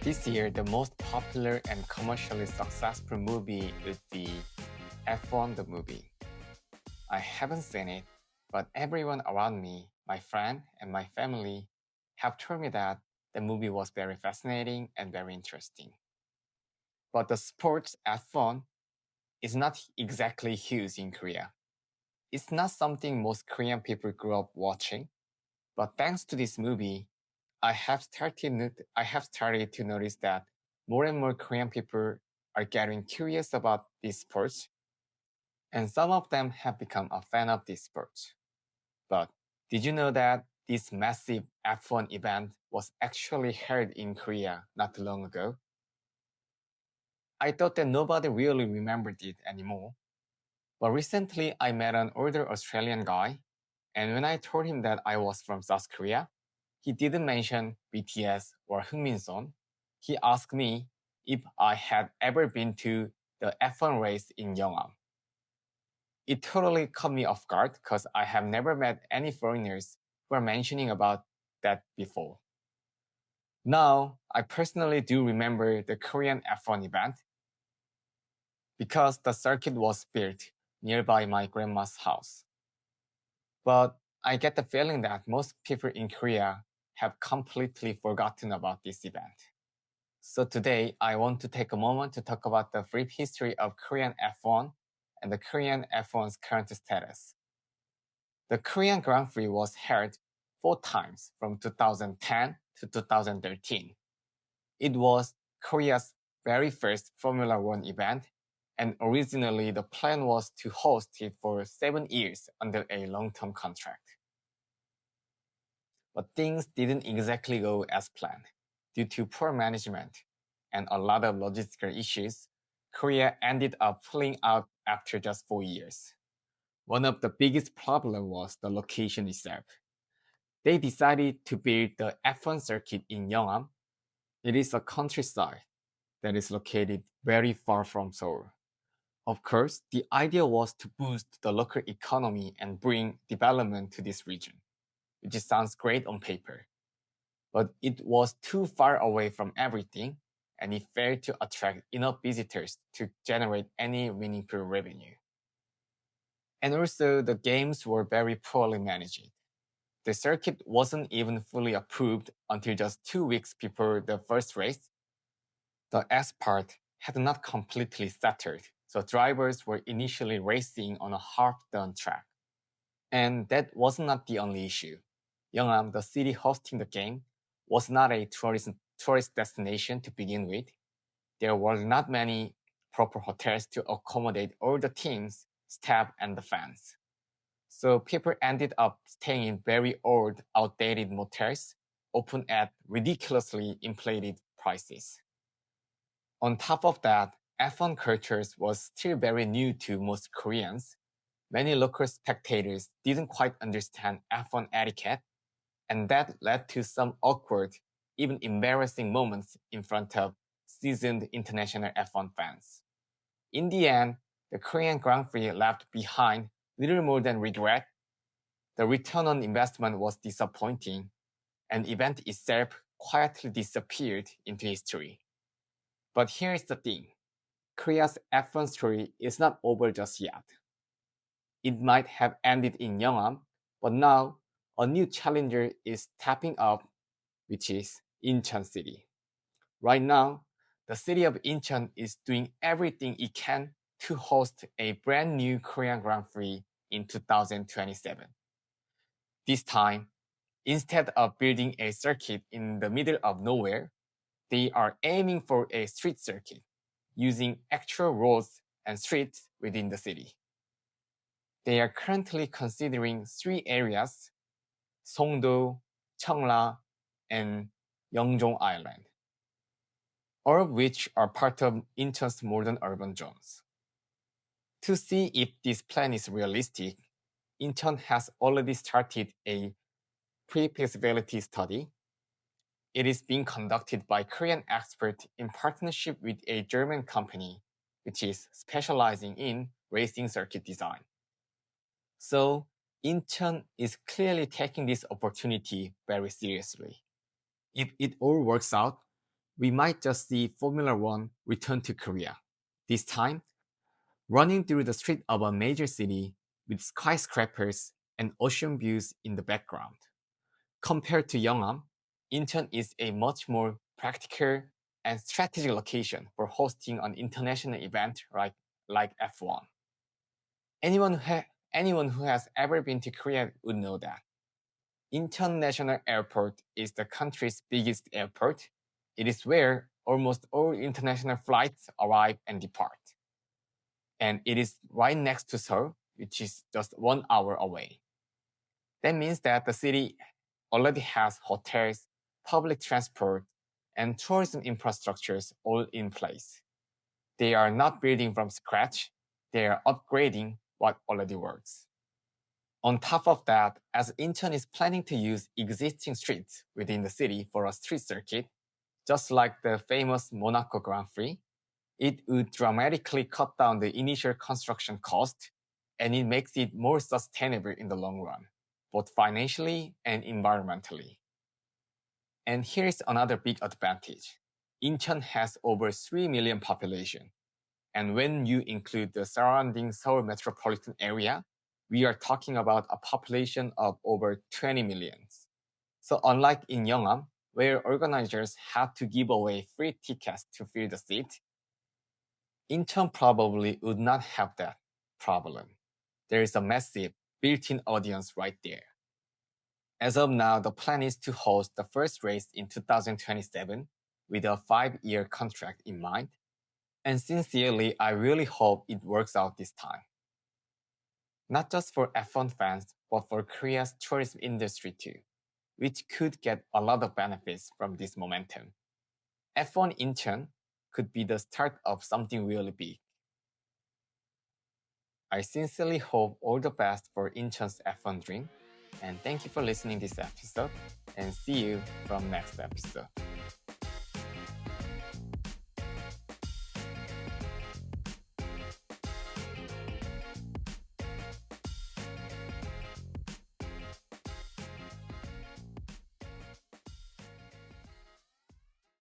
This year, the most popular and commercially successful movie would be F1 the movie. I haven't seen it, but everyone around me, my friend and my family, have told me that the movie was very fascinating and very interesting. But the sport F1 is not exactly huge in Korea. It's not something most Korean people grew up watching, but thanks to this movie, I have started to notice that more and more Korean people are getting curious about these sports, and some of them have become a fan of this sport. But did you know that this massive F1 event was actually held in Korea not too long ago? I thought that nobody really remembered it anymore. But recently, I met an older Australian guy, and when I told him that I was from South Korea, he didn't mention BTS or Hungminson. He asked me if I had ever been to the F1 race in Yeongam. It totally caught me off guard because I have never met any foreigners who are mentioning about that before. Now, I personally do remember the Korean F1 event because the circuit was built nearby my grandma's house. But I get the feeling that most people in Korea have completely forgotten about this event. So today, I want to take a moment to talk about the brief history of Korean F1 and the Korean F1's current status. The Korean Grand Prix was held 4 times from 2010 to 2013. It was Korea's very first Formula One event, and originally the plan was to host it for 7 years under a long-term contract. But things didn't exactly go as planned. Due to poor management and a lot of logistical issues, Korea ended up pulling out after just 4 years. One of the biggest problems was the location itself. They decided to build the F1 circuit in Yeongam. It is a countryside that is located very far from Seoul. Of course, the idea was to boost the local economy and bring development to this region, which sounds great on paper. But it was too far away from everything, and it failed to attract enough visitors to generate any meaningful revenue. And also, the games were very poorly managed. The circuit wasn't even fully approved until just 2 weeks before the first race. The asphalt had not completely settled, so drivers were initially racing on a half-done track. And that was not the only issue. Yeongnam, the city hosting the game, was not a tourist destination to begin with. There were not many proper hotels to accommodate all the teams, staff, and the fans. So people ended up staying in very old, outdated motels, often at ridiculously inflated prices. On top of that, F1 culture was still very new to most Koreans. Many local spectators didn't quite understand F1 etiquette, and that led to some awkward, even embarrassing moments in front of seasoned international F1 fans. In the end, the Korean Grand Prix left behind little more than regret. The return on investment was disappointing, and the event itself quietly disappeared into history. But here's the thing. Korea's F1 story is not over just yet. It might have ended in Yeongam, but now a new challenger is stepping up, which is Incheon City. Right now, the city of Incheon is doing everything it can to host a brand new Korean Grand Prix in 2027. This time, instead of building a circuit in the middle of nowhere, they are aiming for a street circuit using actual roads and streets within the city. They are currently considering 3 areas: Songdo, Cheongla, and Yeongjong Island, all of which are part of Incheon's modern urban zones. To see if this plan is realistic, Incheon has already started a pre-feasibility study. It is being conducted by Korean experts in partnership with a German company, which is specializing in racing circuit design. So, Incheon is clearly taking this opportunity very seriously. If it all works out, we might just see Formula One return to Korea. This time, running through the street of a major city with skyscrapers and ocean views in the background. Compared to Yeongnam, Incheon is a much more practical and strategic location for hosting an international event like F1. Anyone anyone who has ever been to Korea would know that. Incheon National Airport is the country's biggest airport. It is where almost all international flights arrive and depart. And it is right next to Seoul, which is just 1 hour away. That means that the city already has hotels, public transport, and tourism infrastructures all in place. They are not building from scratch, they are upgrading what already works. On top of that, as Incheon is planning to use existing streets within the city for a street circuit, just like the famous Monaco Grand Prix, it would dramatically cut down the initial construction cost, and it makes it more sustainable in the long run, both financially and environmentally. And here's another big advantage. Incheon has over 3 million population, and when you include the surrounding Seoul metropolitan area, we are talking about a population of over 20 millions. So unlike in Yeongnam, where organizers had to give away free tickets to fill the seat, Incheon probably would not have that problem. There is a massive built-in audience right there. As of now, the plan is to host the first race in 2027 with a 5-year contract in mind. And sincerely, I really hope it works out this time. Not just for F1 fans, but for Korea's tourism industry too, which could get a lot of benefits from this momentum. F1 Incheon could be the start of something really big. I sincerely hope all the best for Incheon's F1 dream, and thank you for listening this episode, and see you from next episode.